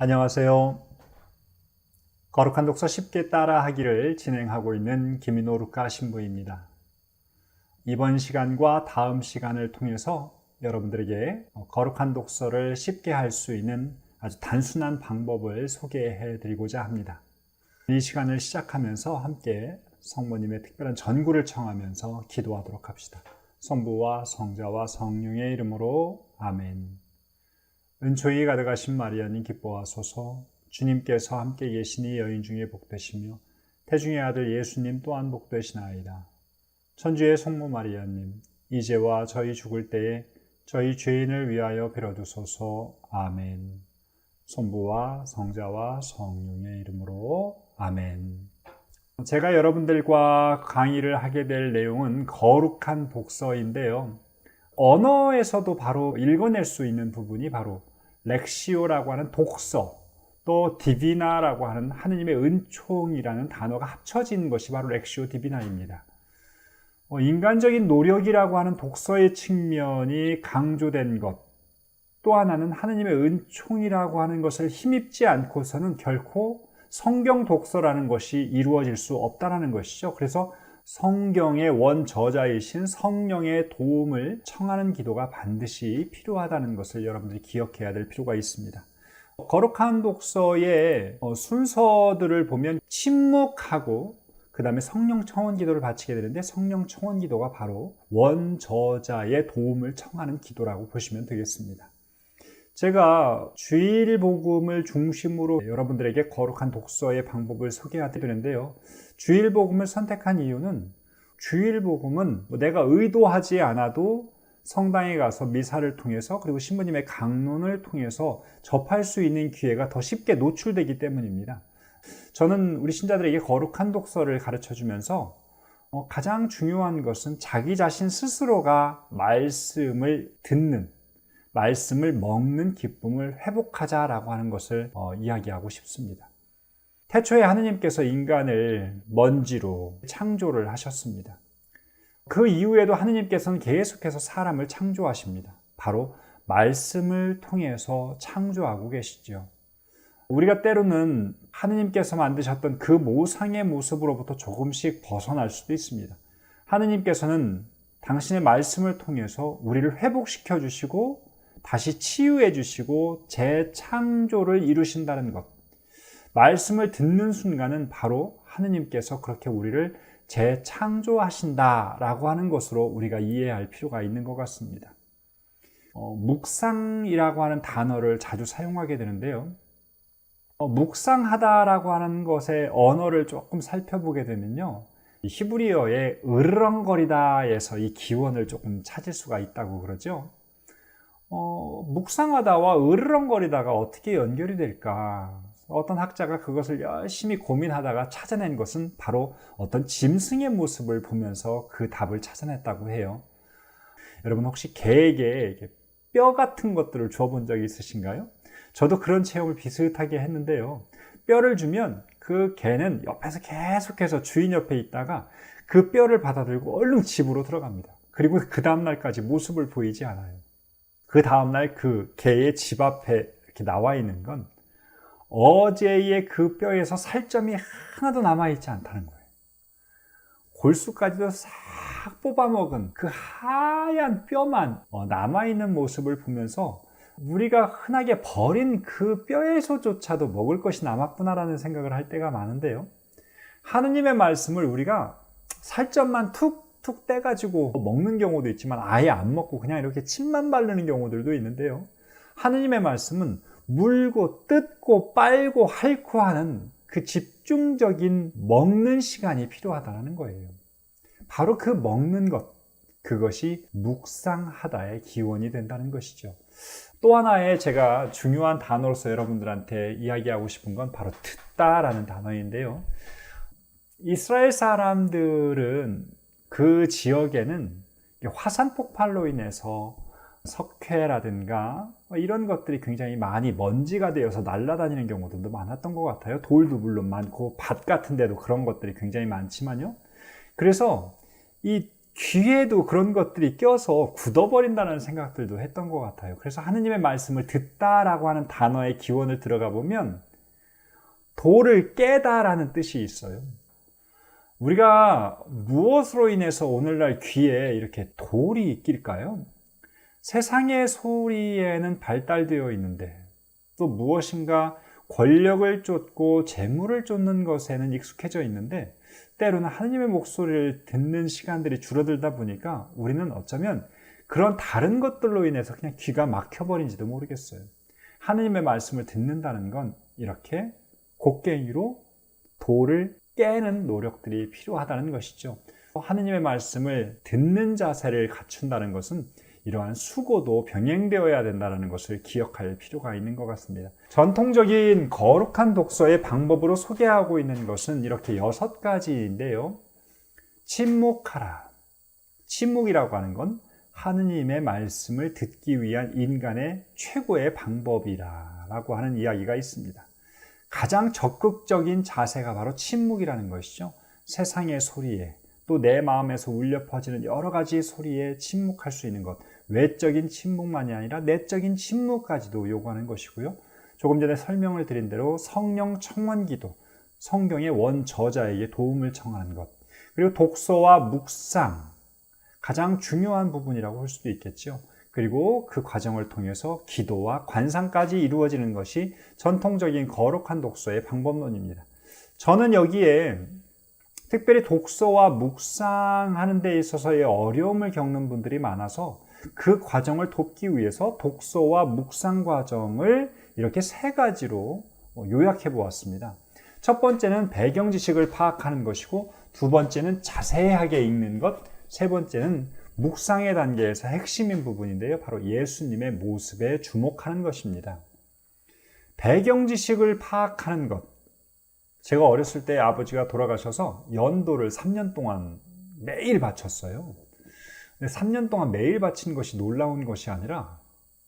안녕하세요. 거룩한 독서 쉽게 따라하기를 진행하고 있는 김인호 루카 신부입니다. 이번 시간과 다음 시간을 통해서 여러분들에게 거룩한 독서를 쉽게 할 수 있는 아주 단순한 방법을 소개해 드리고자 합니다. 이 시간을 시작하면서 함께 성모님의 특별한 전구를 청하면서 기도하도록 합시다. 성부와 성자와 성령의 이름으로 아멘. 은총이 가득하신 마리아님 기뻐하소서. 주님께서 함께 계시니 여인 중에 복되시며 태중의 아들 예수님 또한 복되시나이다. 천주의 성모 마리아님, 이제와 저희 죽을 때에 저희 죄인을 위하여 빌어주소서. 아멘. 성부와 성자와 성령의 이름으로 아멘. 제가 여러분들과 강의를 하게 될 내용은 거룩한 독서인데요. 언어에서도 바로 읽어낼 수 있는 부분이 바로 렉시오라고 하는 독서, 또 디비나라고 하는 하느님의 은총이라는 단어가 합쳐진 것이 바로 렉시오 디비나입니다. 인간적인 노력이라고 하는 독서의 측면이 강조된 것, 또 하나는 하느님의 은총이라고 하는 것을 힘입지 않고서는 결코 성경 독서라는 것이 이루어질 수 없다는 것이죠. 그래서 성경의 원저자이신 성령의 도움을 청하는 기도가 반드시 필요하다는 것을 여러분들이 기억해야 될 필요가 있습니다. 거룩한 독서의 순서들을 보면 침묵하고 그 다음에 성령 청원 기도를 바치게 되는데, 성령 청원 기도가 바로 원저자의 도움을 청하는 기도라고 보시면 되겠습니다. 제가 주일 복음을 중심으로 여러분들에게 거룩한 독서의 방법을 소개해드리는데요. 주일 복음을 선택한 이유는, 주일 복음은 내가 의도하지 않아도 성당에 가서 미사를 통해서, 그리고 신부님의 강론을 통해서 접할 수 있는 기회가 더 쉽게 노출되기 때문입니다. 저는 우리 신자들에게 거룩한 독서를 가르쳐주면서 가장 중요한 것은 자기 자신 스스로가 말씀을 듣는, 말씀을 먹는 기쁨을 회복하자라고 하는 것을 이야기하고 싶습니다. 태초에 하느님께서 인간을 먼지로 창조를 하셨습니다. 그 이후에도 하느님께서는 계속해서 사람을 창조하십니다. 바로 말씀을 통해서 창조하고 계시죠. 우리가 때로는 하느님께서 만드셨던 그 모상의 모습으로부터 조금씩 벗어날 수도 있습니다. 하느님께서는 당신의 말씀을 통해서 우리를 회복시켜 주시고 다시 치유해 주시고 재창조를 이루신다는 것, 말씀을 듣는 순간은 바로 하느님께서 그렇게 우리를 재창조하신다라고 하는 것으로 우리가 이해할 필요가 있는 것 같습니다. 묵상이라고 하는 단어를 자주 사용하게 되는데요. 묵상하다라고 하는 것의 언어를 조금 살펴보게 되면요, 히브리어의 으르렁거리다에서 이 기원을 조금 찾을 수가 있다고 그러죠. 묵상하다와 으르렁거리다가 어떻게 연결이 될까? 어떤 학자가 그것을 열심히 고민하다가 찾아낸 것은 바로 어떤 짐승의 모습을 보면서 그 답을 찾아냈다고 해요. 여러분, 혹시 개에게 뼈 같은 것들을 주어본 적이 있으신가요? 저도 그런 체험을 비슷하게 했는데요. 뼈를 주면 그 개는 옆에서 계속해서 주인 옆에 있다가 그 뼈를 받아들고 얼른 집으로 들어갑니다. 그리고 그 다음날까지 모습을 보이지 않아요. 그 다음날 그 개의 집 앞에 이렇게 나와 있는 건 어제의 그 뼈에서 살점이 하나도 남아있지 않다는 거예요. 골수까지도 싹 뽑아먹은 그 하얀 뼈만 남아있는 모습을 보면서 우리가 흔하게 버린 그 뼈에서조차도 먹을 것이 남았구나라는 생각을 할 때가 많은데요. 하느님의 말씀을 우리가 살점만 툭툭 떼가지고 먹는 경우도 있지만 아예 안 먹고 그냥 이렇게 침만 바르는 경우들도 있는데요. 하느님의 말씀은 물고 뜯고 빨고 핥고 하는 그 집중적인 먹는 시간이 필요하다는 거예요. 바로 그 먹는 것, 그것이 묵상하다의 기원이 된다는 것이죠. 또 하나의 제가 중요한 단어로서 여러분들한테 이야기하고 싶은 건 바로 듣다라는 단어인데요. 이스라엘 사람들은 그 지역에는 화산 폭발로 인해서 석회라든가 이런 것들이 굉장히 많이 먼지가 되어서 날아다니는 경우들도 많았던 것 같아요. 돌도 물론 많고 밭 같은 데도 그런 것들이 굉장히 많지만요. 그래서 이 귀에도 그런 것들이 껴서 굳어버린다는 생각들도 했던 것 같아요. 그래서 하느님의 말씀을 듣다라고 하는 단어의 기원을 들어가 보면 돌을 깨다라는 뜻이 있어요. 우리가 무엇으로 인해서 오늘날 귀에 이렇게 돌이 낄까요? 세상의 소리에는 발달되어 있는데 또 무엇인가 권력을 쫓고 재물을 쫓는 것에는 익숙해져 있는데 때로는 하느님의 목소리를 듣는 시간들이 줄어들다 보니까 우리는 어쩌면 그런 다른 것들로 인해서 그냥 귀가 막혀버린지도 모르겠어요. 하느님의 말씀을 듣는다는 건 이렇게 곡괭이로 돌을 깨는 노력들이 필요하다는 것이죠. 하느님의 말씀을 듣는 자세를 갖춘다는 것은 이러한 수고도 병행되어야 된다는 것을 기억할 필요가 있는 것 같습니다. 전통적인 거룩한 독서의 방법으로 소개하고 있는 것은 이렇게 6가지인데요. 침묵하라. 침묵이라고 하는 건 하느님의 말씀을 듣기 위한 인간의 최고의 방법이라고 하는 이야기가 있습니다. 가장 적극적인 자세가 바로 침묵이라는 것이죠. 세상의 소리에 또 내 마음에서 울려 퍼지는 여러 가지 소리에 침묵할 수 있는 것, 외적인 침묵만이 아니라 내적인 침묵까지도 요구하는 것이고요. 조금 전에 설명을 드린 대로 성령 청원기도, 성경의 원저자에게 도움을 청하는 것, 그리고 독서와 묵상, 가장 중요한 부분이라고 할 수도 있겠죠. 그리고 그 과정을 통해서 기도와 관상까지 이루어지는 것이 전통적인 거룩한 독서의 방법론입니다. 저는 여기에 특별히 독서와 묵상하는 데 있어서의 어려움을 겪는 분들이 많아서 그 과정을 돕기 위해서 독서와 묵상 과정을 이렇게 3가지로 요약해 보았습니다. 첫 번째는 배경 지식을 파악하는 것이고, 두 번째는 자세하게 읽는 것, 세 번째는 묵상의 단계에서 핵심인 부분인데요. 바로 예수님의 모습에 주목하는 것입니다. 배경 지식을 파악하는 것. 제가 어렸을 때 아버지가 돌아가셔서 연도를 3년 동안 매일 바쳤어요. 근데 3년 동안 매일 바친 것이 놀라운 것이 아니라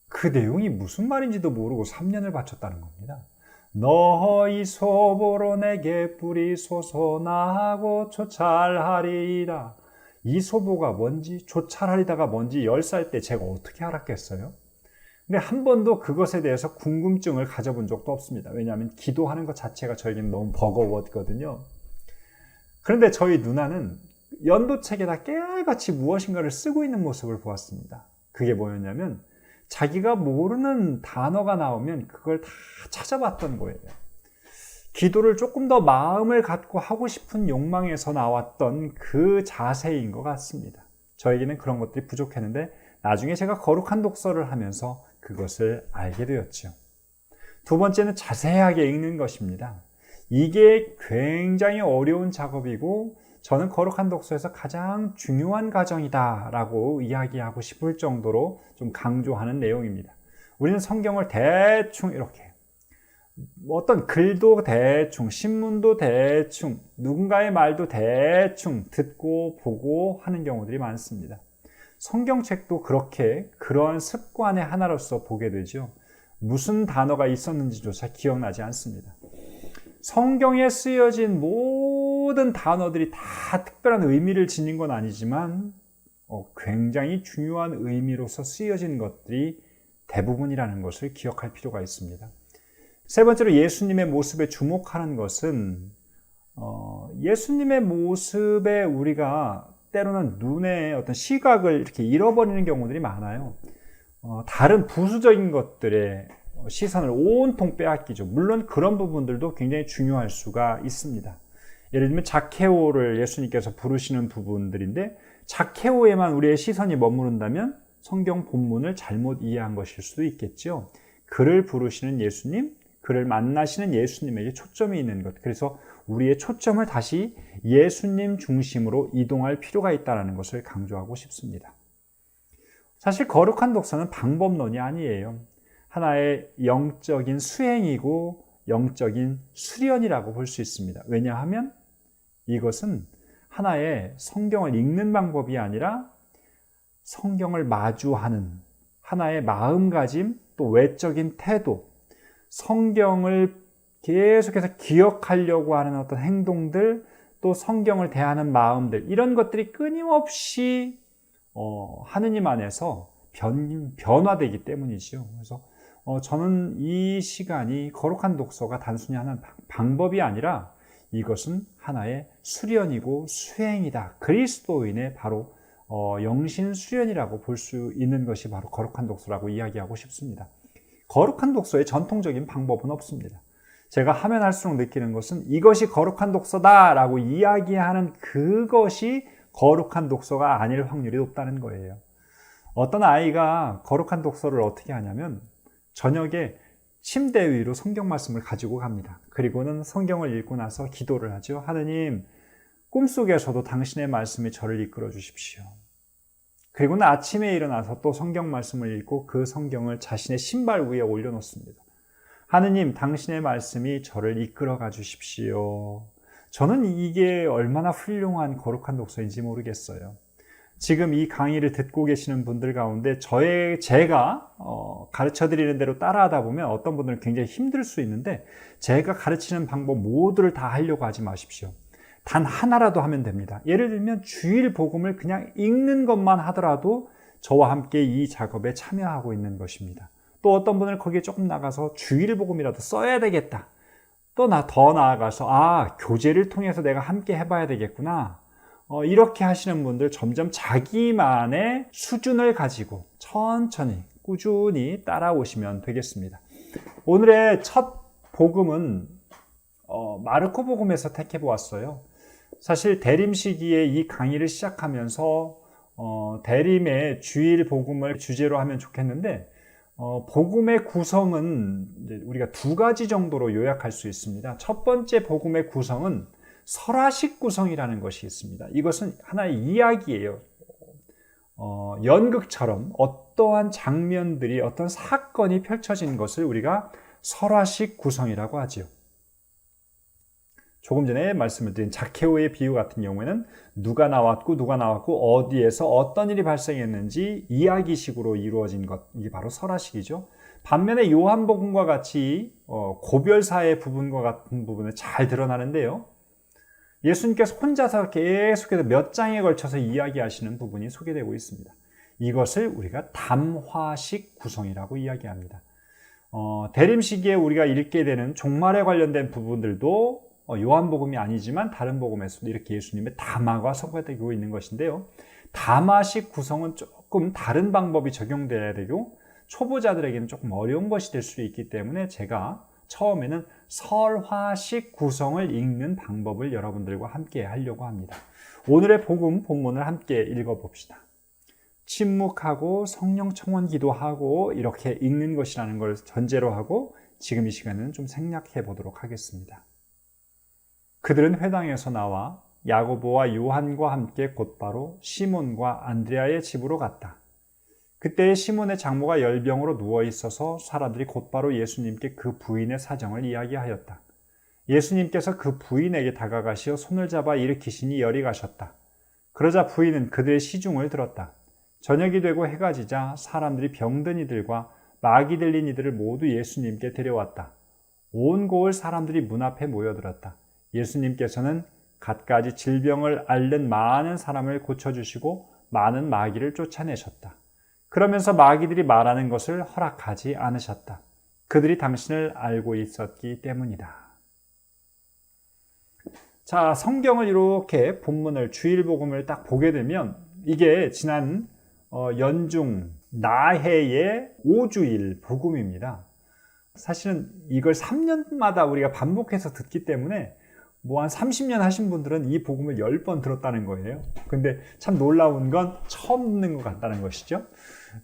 그 내용이 무슨 말인지도 모르고 3년을 바쳤다는 겁니다. 너희 소보로 내게 뿌리소서 나하고 조찰하리이다. 이 소보가 뭔지 조찰하리다가 뭔지 10살 때 제가 어떻게 알았겠어요? 근데 한 번도 그것에 대해서 궁금증을 가져본 적도 없습니다. 왜냐하면 기도하는 것 자체가 저에게는 너무 버거웠거든요. 그런데 저희 누나는 연도책에다 깨알같이 무엇인가를 쓰고 있는 모습을 보았습니다. 그게 뭐였냐면 자기가 모르는 단어가 나오면 그걸 다 찾아봤던 거예요. 기도를 조금 더 마음을 갖고 하고 싶은 욕망에서 나왔던 그 자세인 것 같습니다. 저에게는 그런 것들이 부족했는데 나중에 제가 거룩한 독서를 하면서 그것을 알게 되었죠. 두 번째는 자세하게 읽는 것입니다. 이게 굉장히 어려운 작업이고 저는 거룩한 독서에서 가장 중요한 과정이다 라고 이야기하고 싶을 정도로 좀 강조하는 내용입니다. 우리는 성경을 대충 이렇게 어떤 글도 대충, 신문도 대충, 누군가의 말도 대충 듣고 보고 하는 경우들이 많습니다. 성경책도 그렇게 그러한 습관의 하나로서 보게 되죠. 무슨 단어가 있었는지조차 기억나지 않습니다. 성경에 쓰여진 모든 단어들이 다 특별한 의미를 지닌 건 아니지만 굉장히 중요한 의미로서 쓰여진 것들이 대부분이라는 것을 기억할 필요가 있습니다. 세 번째로 예수님의 모습에 주목하는 것은 예수님의 모습에 우리가 때로는 눈의 어떤 시각을 이렇게 잃어버리는 경우들이 많아요. 다른 부수적인 것들에 시선을 온통 빼앗기죠. 물론 그런 부분들도 굉장히 중요할 수가 있습니다. 예를 들면 자케오를 예수님께서 부르시는 부분들인데 자케오에만 우리의 시선이 머무른다면 성경 본문을 잘못 이해한 것일 수도 있겠죠. 그를 부르시는 예수님, 그를 만나시는 예수님에게 초점이 있는 것. 그래서 우리의 초점을 다시 예수님 중심으로 이동할 필요가 있다는 것을 강조하고 싶습니다. 사실 거룩한 독서는 방법론이 아니에요. 하나의 영적인 수행이고 영적인 수련이라고 볼 수 있습니다. 왜냐하면 이것은 하나의 성경을 읽는 방법이 아니라 성경을 마주하는 하나의 마음가짐, 또 외적인 태도, 성경을 계속해서 기억하려고 하는 어떤 행동들, 또 성경을 대하는 마음들, 이런 것들이 끊임없이 하느님 안에서 변화되기 때문이죠. 그래서 저는 이 시간이 거룩한 독서가 단순히 하는 방법이 아니라 이것은 하나의 수련이고 수행이다. 그리스도인의 바로 영신 수련이라고 볼 수 있는 것이 바로 거룩한 독서라고 이야기하고 싶습니다. 거룩한 독서의 전통적인 방법은 없습니다. 제가 하면 할수록 느끼는 것은 이것이 거룩한 독서다라고 이야기하는 그것이 거룩한 독서가 아닐 확률이 높다는 거예요. 어떤 아이가 거룩한 독서를 어떻게 하냐면 저녁에 침대 위로 성경 말씀을 가지고 갑니다. 그리고는 성경을 읽고 나서 기도를 하죠. 하느님, 꿈속에서도 당신의 말씀이 저를 이끌어 주십시오. 그리고는 아침에 일어나서 또 성경 말씀을 읽고 그 성경을 자신의 신발 위에 올려놓습니다. 하느님, 당신의 말씀이 저를 이끌어가 주십시오. 저는 이게 얼마나 훌륭한 거룩한 독서인지 모르겠어요. 지금 이 강의를 듣고 계시는 분들 가운데 제가 가르쳐드리는 대로 따라하다 보면 어떤 분들은 굉장히 힘들 수 있는데 제가 가르치는 방법 모두를 다 하려고 하지 마십시오. 단 하나라도 하면 됩니다. 예를 들면 주일 복음을 그냥 읽는 것만 하더라도 저와 함께 이 작업에 참여하고 있는 것입니다. 또 어떤 분은 거기에 조금 나가서 주일 복음이라도 써야 되겠다. 또 더 나아가서 교재를 통해서 내가 함께 해봐야 되겠구나. 이렇게 하시는 분들 점점 자기만의 수준을 가지고 천천히 꾸준히 따라오시면 되겠습니다. 오늘의 첫 복음은 마르코 복음에서 택해 보았어요. 사실 대림 시기에 이 강의를 시작하면서 대림의 주일 복음을 주제로 하면 좋겠는데 복음의 구성은 우리가 두 가지 정도로 요약할 수 있습니다. 첫 번째 복음의 구성은 설화식 구성이라는 것이 있습니다. 이것은 하나의 이야기예요. 연극처럼 어떠한 장면들이 어떤 사건이 펼쳐진 것을 우리가 설화식 구성이라고 하지요. 조금 전에 말씀을 드린 자케오의 비유 같은 경우에는 누가 나왔고 어디에서 어떤 일이 발생했는지 이야기식으로 이루어진 것, 이게 바로 설화식이죠. 반면에 요한복음과 같이 고별사의 부분과 같은 부분은 잘 드러나는데요. 예수님께서 혼자서 계속해서 몇 장에 걸쳐서 이야기하시는 부분이 소개되고 있습니다. 이것을 우리가 담화식 구성이라고 이야기합니다. 대림 시기에 우리가 읽게 되는 종말에 관련된 부분들도 요한복음이 아니지만 다른 복음에서도 이렇게 예수님의 담화가 소개되고 있는 것인데요. 담화식 구성은 조금 다른 방법이 적용돼야 되고 초보자들에게는 조금 어려운 것이 될 수 있기 때문에 제가 처음에는 설화식 구성을 읽는 방법을 여러분들과 함께 하려고 합니다. 오늘의 복음 본문을 함께 읽어봅시다. 침묵하고 성령 청원 기도하고 이렇게 읽는 것이라는 걸 전제로 하고 지금 이 시간은 좀 생략해 보도록 하겠습니다. 그들은 회당에서 나와 야고보와 요한과 함께 곧바로 시몬과 안드레아의 집으로 갔다. 그때 시몬의 장모가 열병으로 누워 있어서 사람들이 곧바로 예수님께 그 부인의 사정을 이야기하였다. 예수님께서 그 부인에게 다가가시어 손을 잡아 일으키시니 열이 가셨다. 그러자 부인은 그들의 시중을 들었다. 저녁이 되고 해가 지자 사람들이 병든 이들과 마귀 들린 이들을 모두 예수님께 데려왔다. 온 고을 사람들이 문 앞에 모여들었다. 예수님께서는 갖가지 질병을 앓는 많은 사람을 고쳐주시고 많은 마귀를 쫓아내셨다. 그러면서 마귀들이 말하는 것을 허락하지 않으셨다. 그들이 당신을 알고 있었기 때문이다. 자, 성경을 이렇게 본문을 주일복음을 딱 보게 되면 이게 지난 연중 나해의 5주일 복음입니다. 사실은 이걸 3년마다 우리가 반복해서 듣기 때문에 뭐 한 30년 하신 분들은 이 복음을 10번 들었다는 거예요. 근데 참 놀라운 건 처음 듣는 것 같다는 것이죠.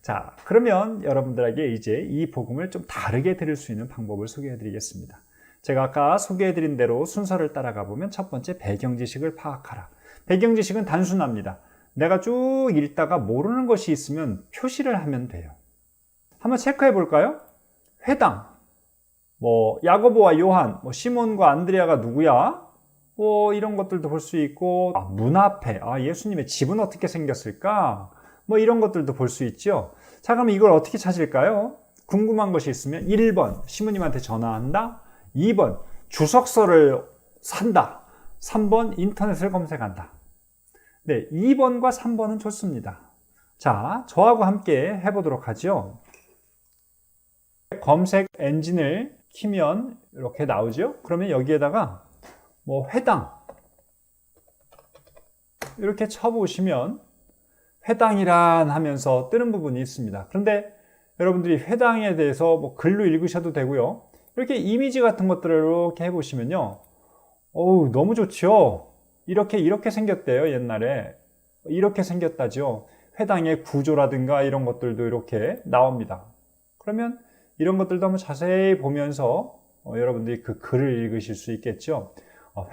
자, 그러면 여러분들에게 이제 이 복음을 좀 다르게 들을 수 있는 방법을 소개해 드리겠습니다. 제가 아까 소개해 드린 대로 순서를 따라가 보면 첫 번째 배경 지식을 파악하라. 배경 지식은 단순합니다. 내가 쭉 읽다가 모르는 것이 있으면 표시를 하면 돼요. 한번 체크해 볼까요? 회당, 야고보와 요한, 시몬과 안드레아가 누구야? 이런 것들도 볼 수 있고, 문 앞에, 예수님의 집은 어떻게 생겼을까? 이런 것들도 볼 수 있죠. 자, 그럼 이걸 어떻게 찾을까요? 궁금한 것이 있으면 1번, 시모님한테 전화한다. 2번, 주석서를 산다. 3번 인터넷을 검색한다. 네, 2번과 3번은 좋습니다. 자, 저하고 함께 해보도록 하죠. 검색 엔진을 키면 이렇게 나오죠. 그러면 여기에다가 뭐 회당 이렇게 쳐보시면 회당이란 하면서 뜨는 부분이 있습니다. 그런데 여러분들이 회당에 대해서 뭐 글로 읽으셔도 되고요. 이렇게 이미지 같은 것들을 이렇게 해보시면요. 어우, 너무 좋죠. 이렇게 생겼대요. 옛날에 이렇게 생겼다죠. 회당의 구조라든가 이런 것들도 이렇게 나옵니다. 그러면 이런 것들도 한번 자세히 보면서 여러분들이 그 글을 읽으실 수 있겠죠.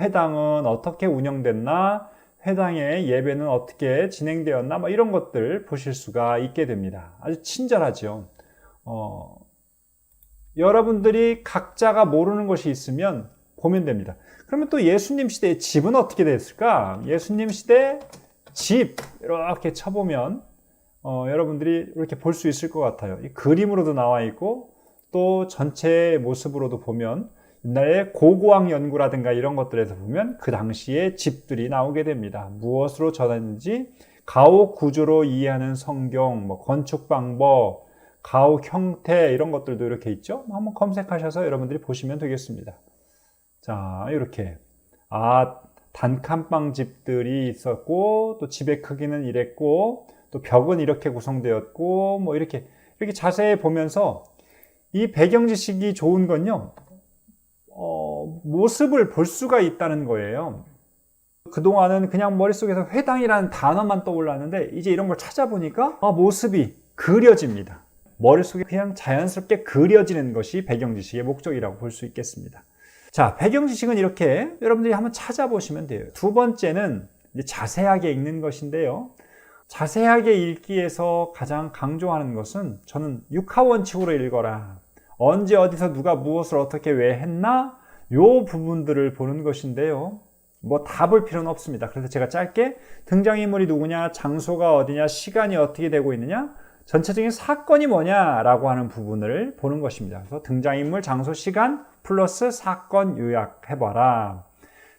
회당은 어떻게 운영됐나, 회당의 예배는 어떻게 진행되었나, 뭐 이런 것들 보실 수가 있게 됩니다. 아주 친절하죠. 여러분들이 각자가 모르는 것이 있으면 보면 됩니다. 그러면 또 예수님 시대의 집은 어떻게 됐을까? 예수님 시대 집 이렇게 쳐보면 여러분들이 이렇게 볼 수 있을 것 같아요. 이 그림으로도 나와 있고 또 전체 모습으로도 보면 옛날에 고고학 연구라든가 이런 것들에서 보면 그 당시에 집들이 나오게 됩니다. 무엇으로 전했는지 가옥 구조로 이해하는 성경, 뭐 건축 방법, 가옥 형태 이런 것들도 이렇게 있죠. 한번 검색하셔서 여러분들이 보시면 되겠습니다. 자, 이렇게 단칸방 집들이 있었고 또 집의 크기는 이랬고 또 벽은 이렇게 구성되었고 뭐 이렇게 자세히 보면서 이 배경 지식이 좋은 건요. 모습을 볼 수가 있다는 거예요. 그동안은 그냥 머릿속에서 회당이라는 단어만 떠올랐는데 이제 이런 걸 찾아보니까 모습이 그려집니다. 머릿속에 그냥 자연스럽게 그려지는 것이 배경 지식의 목적이라고 볼 수 있겠습니다. 자, 배경 지식은 이렇게 여러분들이 한번 찾아보시면 돼요. 두 번째는 이제 자세하게 읽는 것인데요. 자세하게 읽기에서 가장 강조하는 것은 저는 육하원칙으로 읽어라. 언제 어디서 누가 무엇을 어떻게 왜 했나? 요 부분들을 보는 것인데요. 뭐 다 볼 필요는 없습니다. 그래서 제가 짧게 등장인물이 누구냐, 장소가 어디냐, 시간이 어떻게 되고 있느냐, 전체적인 사건이 뭐냐라고 하는 부분을 보는 것입니다. 그래서 등장인물, 장소, 시간 플러스 사건 요약해봐라.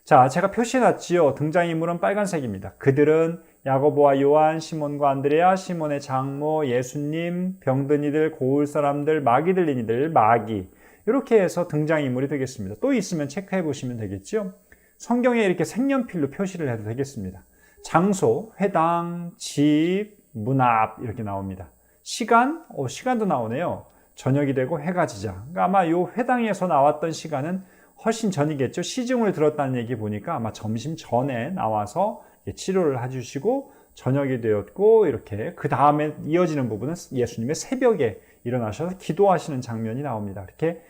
자, 제가 표시해놨지요. 등장인물은 빨간색입니다. 그들은 야고보와 요한, 시몬과 안드레아, 시몬의 장모, 예수님, 병든 이들, 고울 사람들, 마귀 들린 이들, 마귀. 이렇게 해서 등장인물이 되겠습니다. 또 있으면 체크해 보시면 되겠죠. 성경에 이렇게 색연필로 표시를 해도 되겠습니다. 장소, 회당, 집, 문 앞 이렇게 나옵니다. 시간, 시간도 나오네요. 저녁이 되고 해가 지자. 그러니까 아마 이 회당에서 나왔던 시간은 훨씬 전이겠죠. 시중을 들었다는 얘기 보니까 아마 점심 전에 나와서 치료를 해주시고 저녁이 되었고 이렇게 그 다음에 이어지는 부분은 예수님의 새벽에 일어나셔서 기도하시는 장면이 나옵니다. 이렇게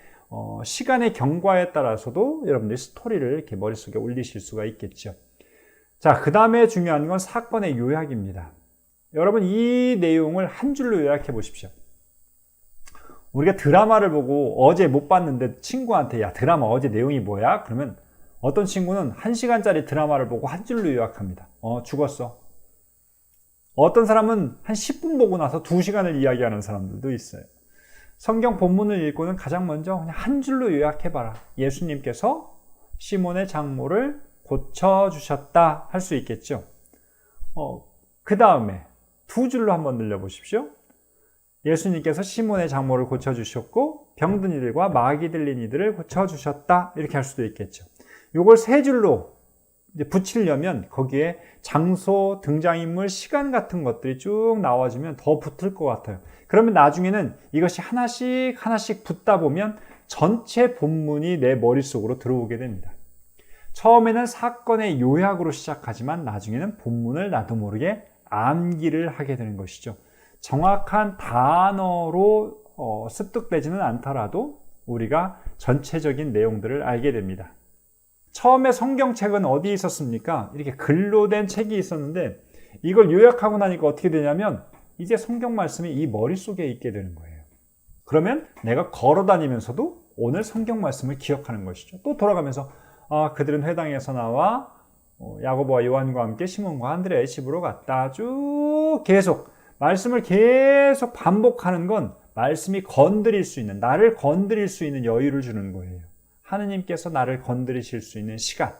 시간의 경과에 따라서도 여러분들이 스토리를 이렇게 머릿속에 올리실 수가 있겠죠. 자, 그 다음에 중요한 건 사건의 요약입니다. 여러분 이 내용을 한 줄로 요약해 보십시오. 우리가 드라마를 보고 어제 못 봤는데 친구한테 야 드라마 어제 내용이 뭐야? 그러면 어떤 친구는 1시간짜리 드라마를 보고 한 줄로 요약합니다. 죽었어. 어떤 사람은 한 10분 보고 나서 2시간을 이야기하는 사람들도 있어요. 성경 본문을 읽고는 가장 먼저 그냥 한 줄로 요약해봐라. 예수님께서 시몬의 장모를 고쳐주셨다 할 수 있겠죠. 그 다음에 2줄로 한번 늘려보십시오. 예수님께서 시몬의 장모를 고쳐주셨고 병든 이들과 마귀 들린 이들을 고쳐주셨다 이렇게 할 수도 있겠죠. 이걸 3줄로 이제 붙이려면 거기에 장소, 등장인물, 시간 같은 것들이 쭉 나와주면 더 붙을 것 같아요. 그러면 나중에는 이것이 하나씩 붙다 보면 전체 본문이 내 머릿속으로 들어오게 됩니다. 처음에는 사건의 요약으로 시작하지만 나중에는 본문을 나도 모르게 암기를 하게 되는 것이죠. 정확한 단어로 습득되지는 않더라도 우리가 전체적인 내용들을 알게 됩니다. 처음에 성경책은 어디에 있었습니까? 이렇게 글로 된 책이 있었는데 이걸 요약하고 나니까 어떻게 되냐면 이제 성경 말씀이 이 머릿속에 있게 되는 거예요. 그러면 내가 걸어 다니면서도 오늘 성경 말씀을 기억하는 것이죠. 또 돌아가면서 그들은 회당에서 나와 야고보와 요한과 함께 시몬과 안드레아의 집으로 갔다. 쭉 계속 말씀을 계속 반복하는 건 말씀이 건드릴 수 있는, 나를 건드릴 수 있는 여유를 주는 거예요. 하느님께서 나를 건드리실 수 있는 시간.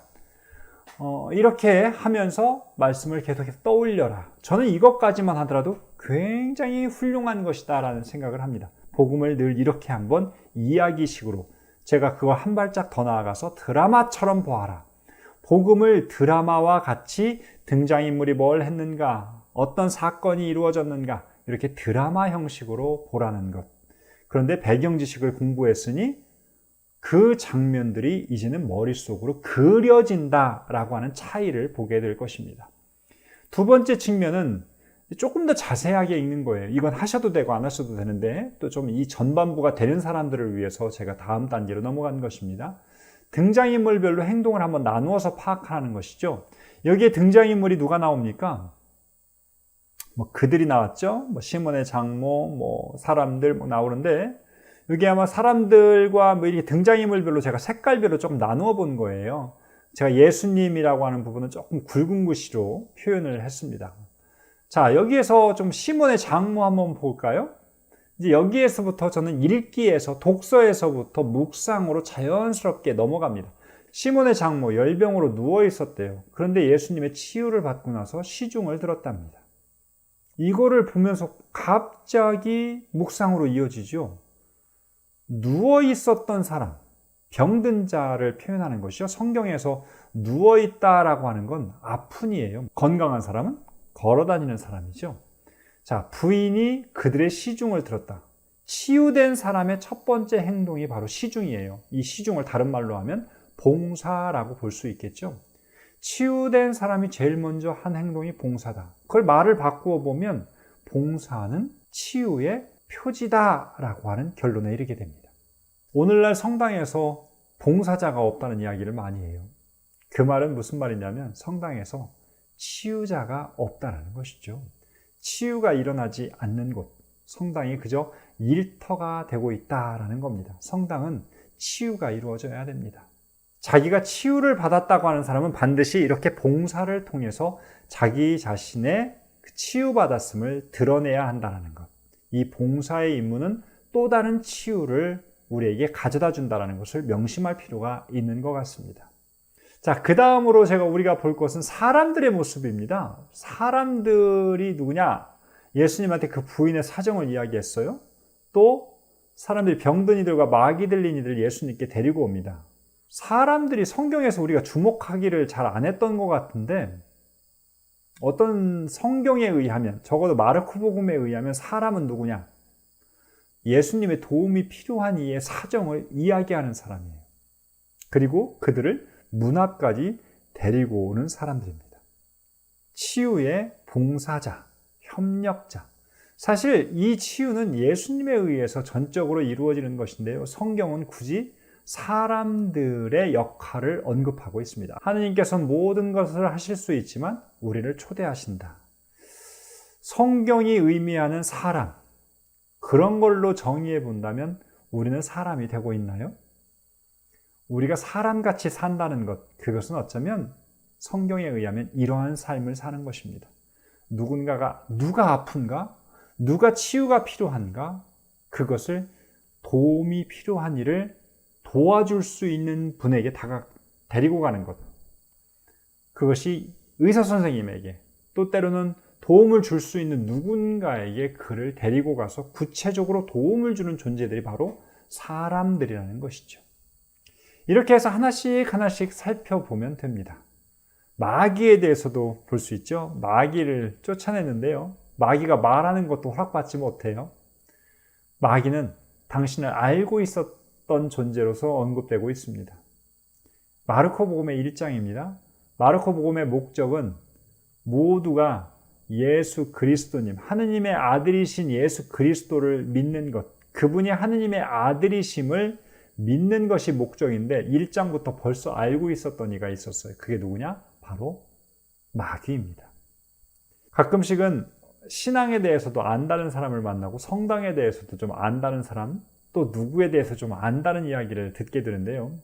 이렇게 하면서 말씀을 계속해서 떠올려라. 저는 이것까지만 하더라도 굉장히 훌륭한 것이다 라는 생각을 합니다. 복음을 늘 이렇게 한번 이야기식으로, 제가 그걸 한 발짝 더 나아가서 드라마처럼 보아라. 복음을 드라마와 같이 등장인물이 뭘 했는가, 어떤 사건이 이루어졌는가, 이렇게 드라마 형식으로 보라는 것. 그런데 배경 지식을 공부했으니 그 장면들이 이제는 머릿속으로 그려진다라고 하는 차이를 보게 될 것입니다. 두 번째 측면은 조금 더 자세하게 읽는 거예요. 이건 하셔도 되고 안 하셔도 되는데 또 좀 이 전반부가 되는 사람들을 위해서 제가 다음 단계로 넘어간 것입니다. 등장인물별로 행동을 한번 나누어서 파악하는 것이죠. 여기에 등장인물이 누가 나옵니까? 그들이 나왔죠. 시몬의 장모, 사람들 나오는데, 여기 아마 사람들과 이렇게 등장인물별로 제가 색깔별로 조금 나누어 본 거예요. 제가 예수님이라고 하는 부분은 조금 굵은 글씨로 표현을 했습니다. 자, 여기에서 좀 시몬의 장모 한번 볼까요? 이제 여기에서부터 저는 읽기에서, 독서에서부터 묵상으로 자연스럽게 넘어갑니다. 시몬의 장모, 열병으로 누워 있었대요. 그런데 예수님의 치유를 받고 나서 시중을 들었답니다. 이거를 보면서 갑자기 묵상으로 이어지죠. 누워 있었던 사람, 병든 자를 표현하는 것이요. 성경에서 누워 있다라고 하는 건 아픈이에요. 건강한 사람은 걸어 다니는 사람이죠. 자, 부인이 그들의 시중을 들었다. 치유된 사람의 첫 번째 행동이 바로 시중이에요. 이 시중을 다른 말로 하면 봉사라고 볼 수 있겠죠. 치유된 사람이 제일 먼저 한 행동이 봉사다. 그걸 말을 바꾸어 보면 봉사는 치유의 표지다라고 하는 결론에 이르게 됩니다. 오늘날 성당에서 봉사자가 없다는 이야기를 많이 해요. 그 말은 무슨 말이냐면 성당에서 치유자가 없다는 것이죠. 치유가 일어나지 않는 곳, 성당이 그저 일터가 되고 있다라는 겁니다. 성당은 치유가 이루어져야 됩니다. 자기가 치유를 받았다고 하는 사람은 반드시 이렇게 봉사를 통해서 자기 자신의 치유받았음을 드러내야 한다는 것. 이 봉사의 임무는 또 다른 치유를 우리에게 가져다 준다는 것을 명심할 필요가 있는 것 같습니다. 자, 그 다음으로 우리가 볼 것은 사람들의 모습입니다. 사람들이 누구냐? 예수님한테 그 부인의 사정을 이야기했어요. 또 사람들이 병든 이들과 마귀 들린 이들 예수님께 데리고 옵니다. 사람들이 성경에서 우리가 주목하기를 잘 안 했던 것 같은데, 어떤 성경에 의하면, 적어도 마르코복음에 의하면 사람은 누구냐? 예수님의 도움이 필요한 이의 사정을 이야기하는 사람이에요. 그리고 그들을 문 앞까지 데리고 오는 사람들입니다. 치유의 봉사자, 협력자. 사실 이 치유는 예수님에 의해서 전적으로 이루어지는 것인데요. 성경은 굳이 사람들의 역할을 언급하고 있습니다. 하느님께서는 모든 것을 하실 수 있지만 우리를 초대하신다. 성경이 의미하는 사람, 그런 걸로 정의해 본다면 우리는 사람이 되고 있나요? 우리가 사람같이 산다는 것, 그것은 어쩌면 성경에 의하면 이러한 삶을 사는 것입니다. 누가 아픈가? 누가 치유가 필요한가? 그것을 도움이 필요한 일을 도와줄 수 있는 분에게 데리고 가는 것. 그것이 의사 선생님에게, 또 때로는 도움을 줄 수 있는 누군가에게 그를 데리고 가서 구체적으로 도움을 주는 존재들이 바로 사람들이라는 것이죠. 이렇게 해서 하나씩 살펴보면 됩니다. 마귀에 대해서도 볼 수 있죠. 마귀를 쫓아냈는데요. 마귀가 말하는 것도 허락받지 못해요. 마귀는 당신을 알고 있었던 존재로서 언급되고 있습니다. 마르코복음의 1장입니다. 마르코복음의 목적은 모두가 예수 그리스도님, 하느님의 아들이신 예수 그리스도를 믿는 것, 그분이 하느님의 아들이심을 믿는 것이 목적인데 1장부터 벌써 알고 있었던 이가 있었어요. 그게 누구냐? 바로 마귀입니다. 가끔씩은 신앙에 대해서도 안다는 사람을 만나고 성당에 대해서도 좀 안다는 사람, 또 누구에 대해서 좀 안다는 이야기를 듣게 되는데요.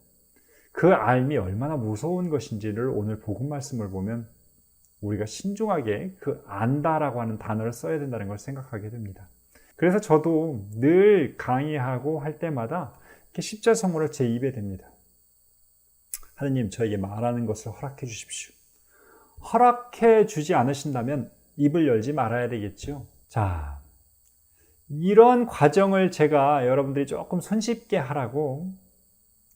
그 알미 얼마나 무서운 것인지를 오늘 복음 말씀을 보면 우리가 신중하게 그 안다라고 하는 단어를 써야 된다는 걸 생각하게 됩니다. 그래서 저도 늘 강의하고 할 때마다 이렇게 십자성호를 제 입에 댑니다. 하느님, 저에게 말하는 것을 허락해 주십시오. 허락해 주지 않으신다면 입을 열지 말아야 되겠죠. 자, 이런 과정을 제가 여러분들이 조금 손쉽게 하라고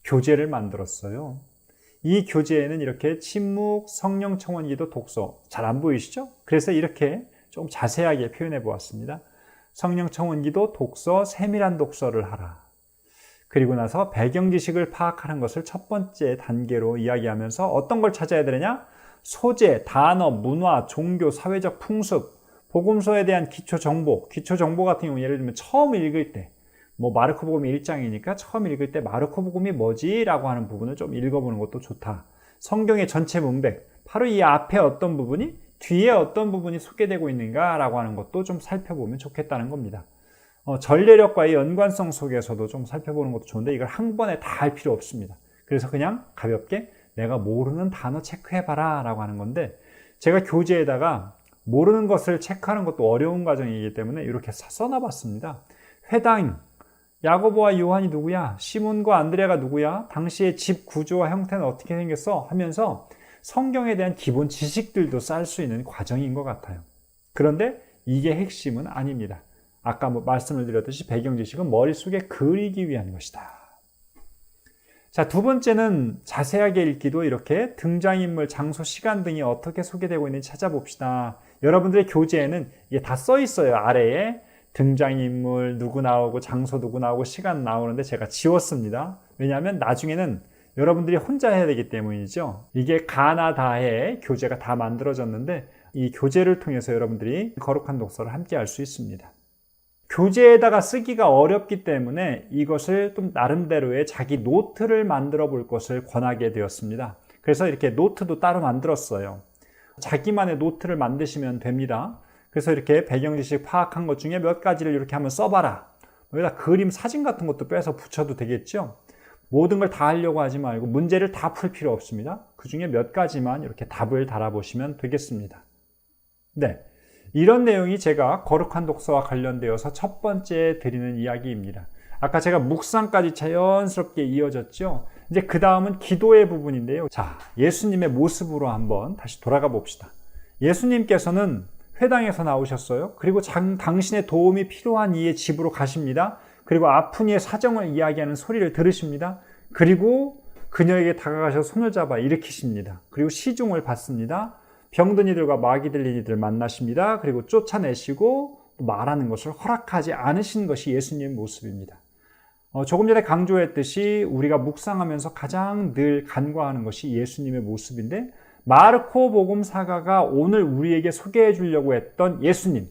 교재를 만들었어요. 이 교재에는 이렇게 침묵, 성령 청원 기도, 독서, 잘 안 보이시죠? 그래서 이렇게 좀 자세하게 표현해 보았습니다. 성령 청원 기도, 독서, 세밀한 독서를 하라. 그리고 나서 배경 지식을 파악하는 것을 첫 번째 단계로 이야기하면서 어떤 걸 찾아야 되느냐? 소재, 단어, 문화, 종교, 사회적 풍습, 복음서에 대한 기초 정보 같은 경우 예를 들면 처음 읽을 때 마르코복음 1장이니까 처음 읽을 때 마르코복음이 뭐지? 라고 하는 부분을 좀 읽어보는 것도 좋다. 성경의 전체 문맥, 바로 이 앞에 어떤 부분이 뒤에 어떤 부분이 소개되고 있는가 라고 하는 것도 좀 살펴보면 좋겠다는 겁니다. 전례력과의 연관성 속에서도 좀 살펴보는 것도 좋은데 이걸 한 번에 다 할 필요 없습니다. 그래서 그냥 가볍게 내가 모르는 단어 체크해봐라 라고 하는 건데, 제가 교재에다가 모르는 것을 체크하는 것도 어려운 과정이기 때문에 이렇게 써놔봤습니다. 회당, 야고보와 요한이 누구야? 시몬과 안드레가 누구야? 당시의 집 구조와 형태는 어떻게 생겼어? 하면서 성경에 대한 기본 지식들도 쌓을 수 있는 과정인 것 같아요. 그런데 이게 핵심은 아닙니다. 아까 말씀을 드렸듯이 배경 지식은 머릿속에 그리기 위한 것이다. 자, 두 번째는 자세하게 읽기도 이렇게 등장인물, 장소, 시간 등이 어떻게 소개되고 있는지 찾아봅시다. 여러분들의 교재에는 이게 다 써 있어요. 아래에 등장인물 누구 나오고 장소 누구 나오고 시간 나오는데 제가 지웠습니다. 왜냐하면 나중에는 여러분들이 혼자 해야 되기 때문이죠. 이게 가나다의 교재가 다 만들어졌는데 이 교재를 통해서 여러분들이 거룩한 독서를 함께 할 수 있습니다. 교재에다가 쓰기가 어렵기 때문에 이것을 좀 나름대로의 자기 노트를 만들어 볼 것을 권하게 되었습니다. 그래서 이렇게 노트도 따로 만들었어요. 자기만의 노트를 만드시면 됩니다. 그래서 이렇게 배경 지식 파악한 것 중에 몇 가지를 이렇게 한번 써봐라. 여기다 그림, 사진 같은 것도 빼서 붙여도 되겠죠. 모든 걸 다 하려고 하지 말고 문제를 다 풀 필요 없습니다. 그 중에 몇 가지만 이렇게 답을 달아보시면 되겠습니다. 네, 이런 내용이 제가 거룩한 독서와 관련되어서 첫 번째 드리는 이야기입니다. 아까 제가 묵상까지 자연스럽게 이어졌죠. 이제 그 다음은 기도의 부분인데요. 자, 예수님의 모습으로 한번 다시 돌아가 봅시다. 예수님께서는 회당에서 나오셨어요. 그리고 당신의 도움이 필요한 이의 집으로 가십니다. 그리고 아픈 이의 사정을 이야기하는 소리를 들으십니다. 그리고 그녀에게 다가가셔서 손을 잡아 일으키십니다. 그리고 시중을 받습니다. 병든 이들과 마귀 들린 이들 만나십니다. 그리고 쫓아내시고 말하는 것을 허락하지 않으신 것이 예수님의 모습입니다. 조금 전에 강조했듯이 우리가 묵상하면서 가장 늘 간과하는 것이 예수님의 모습인데, 마르코 복음사가가 오늘 우리에게 소개해 주려고 했던 예수님,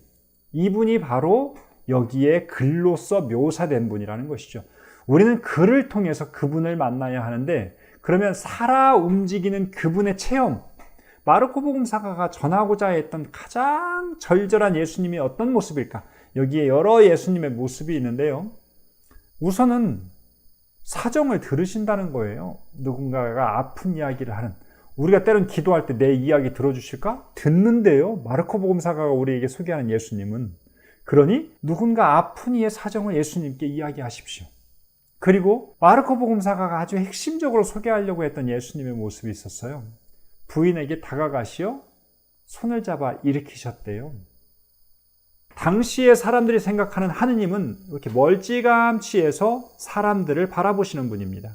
이분이 바로 여기에 글로써 묘사된 분이라는 것이죠. 우리는 글을 통해서 그분을 만나야 하는데, 그러면 살아 움직이는 그분의 체험, 마르코 복음사가가 전하고자 했던 가장 절절한 예수님이 어떤 모습일까? 여기에 여러 예수님의 모습이 있는데요. 우선은 사정을 들으신다는 거예요. 누군가가 아픈 이야기를 하는, 우리가 때론 기도할 때 내 이야기 들어주실까? 듣는데요. 마르코 복음사가가 우리에게 소개하는 예수님은, 그러니 누군가 아픈 이의 사정을 예수님께 이야기하십시오. 그리고 마르코 복음사가가 아주 핵심적으로 소개하려고 했던 예수님의 모습이 있었어요. 부인에게 다가가시어 손을 잡아 일으키셨대요. 당시에 사람들이 생각하는 하느님은 이렇게 멀찌감치 해서 사람들을 바라보시는 분입니다.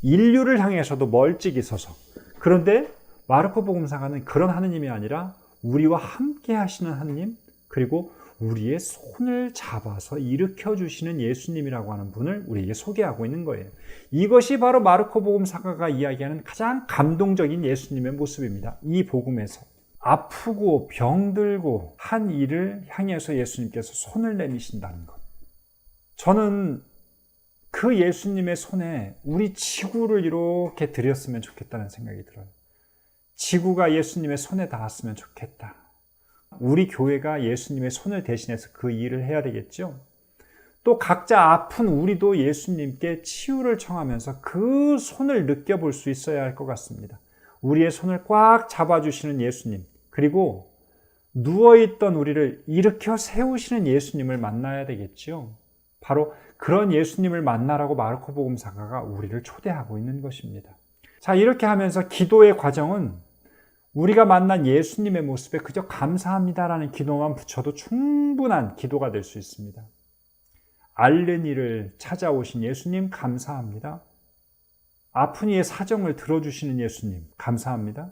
인류를 향해서도 멀찍이 서서. 그런데 마르코 복음사가는 그런 하느님이 아니라 우리와 함께 하시는 하느님, 그리고 우리의 손을 잡아서 일으켜 주시는 예수님이라고 하는 분을 우리에게 소개하고 있는 거예요. 이것이 바로 마르코 복음사가가 이야기하는 가장 감동적인 예수님의 모습입니다. 이 복음에서 아프고 병들고 한 이를 향해서 예수님께서 손을 내미신다는 것. 저는 그 예수님의 손에 우리 지구를 이렇게 드렸으면 좋겠다는 생각이 들어요. 지구가 예수님의 손에 닿았으면 좋겠다. 우리 교회가 예수님의 손을 대신해서 그 일을 해야 되겠죠. 또 각자 아픈 우리도 예수님께 치유를 청하면서 그 손을 느껴볼 수 있어야 할 것 같습니다. 우리의 손을 꽉 잡아주시는 예수님, 그리고 누워있던 우리를 일으켜 세우시는 예수님을 만나야 되겠죠. 바로 그런 예수님을 만나라고 마르코 복음사가가 우리를 초대하고 있는 것입니다. 자, 이렇게 하면서 기도의 과정은 우리가 만난 예수님의 모습에 그저 감사합니다라는 기도만 붙여도 충분한 기도가 될 수 있습니다. 앓는 이를 찾아오신 예수님 감사합니다. 아픈 이의 사정을 들어주시는 예수님 감사합니다.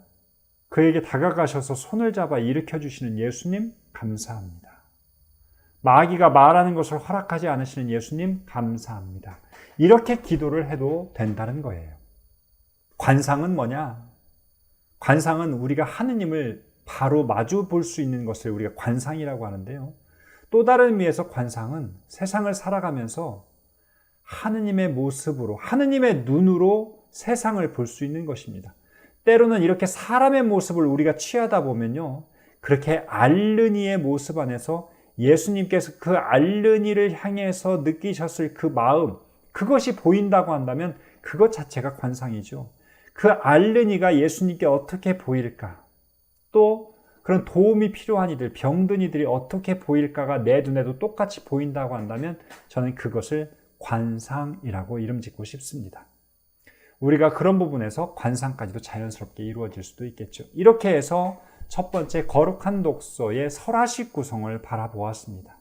그에게 다가가셔서 손을 잡아 일으켜주시는 예수님 감사합니다. 마귀가 말하는 것을 허락하지 않으시는 예수님 감사합니다. 이렇게 기도를 해도 된다는 거예요. 관상은 뭐냐? 관상은 우리가 하느님을 바로 마주 볼 수 있는 것을 우리가 관상이라고 하는데요. 또 다른 의미에서 관상은 세상을 살아가면서 하느님의 모습으로, 하느님의 눈으로 세상을 볼 수 있는 것입니다. 때로는 이렇게 사람의 모습을 우리가 취하다 보면요, 그렇게 앓는 이의 모습 안에서 예수님께서 그 앓는 이를 향해서 느끼셨을 그 마음, 그것이 보인다고 한다면 그것 자체가 관상이죠. 그 앓는 이가 예수님께 어떻게 보일까? 또 그런 도움이 필요한 이들, 병든 이들이 어떻게 보일까가 내 눈에도 똑같이 보인다고 한다면 저는 그것을 관상이라고 이름 짓고 싶습니다. 우리가 그런 부분에서 관상까지도 자연스럽게 이루어질 수도 있겠죠. 이렇게 해서 첫 번째 거룩한 독서의 설화식 구성을 바라보았습니다.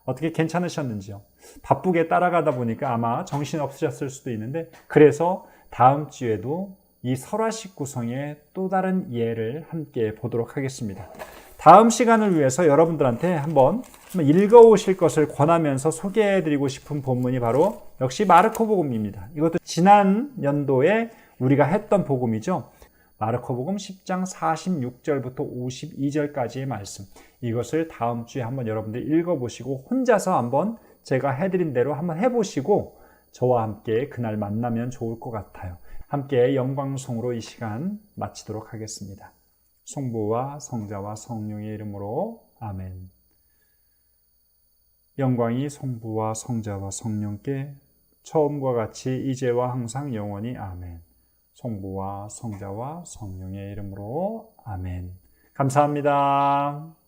어떻게 괜찮으셨는지요? 바쁘게 따라가다 보니까 아마 정신 없으셨을 수도 있는데, 그래서 다음 주에도 이 설화식 구성의 또 다른 예를 함께 보도록 하겠습니다. 다음 시간을 위해서 여러분들한테 한번 읽어오실 것을 권하면서 소개해드리고 싶은 본문이 바로 역시 마르코복음입니다. 이것도 지난 연도에 우리가 했던 복음이죠. 마르코복음 10장 46절부터 52절까지의 말씀. 이것을 다음 주에 한번 여러분들 읽어보시고 혼자서 한번 제가 해드린 대로 한번 해보시고 저와 함께 그날 만나면 좋을 것 같아요. 함께 영광송으로 이 시간 마치도록 하겠습니다. 성부와 성자와 성령의 이름으로 아멘. 영광이 성부와 성자와 성령께 처음과 같이 이제와 항상 영원히 아멘. 성부와 성자와 성령의 이름으로 아멘. 감사합니다.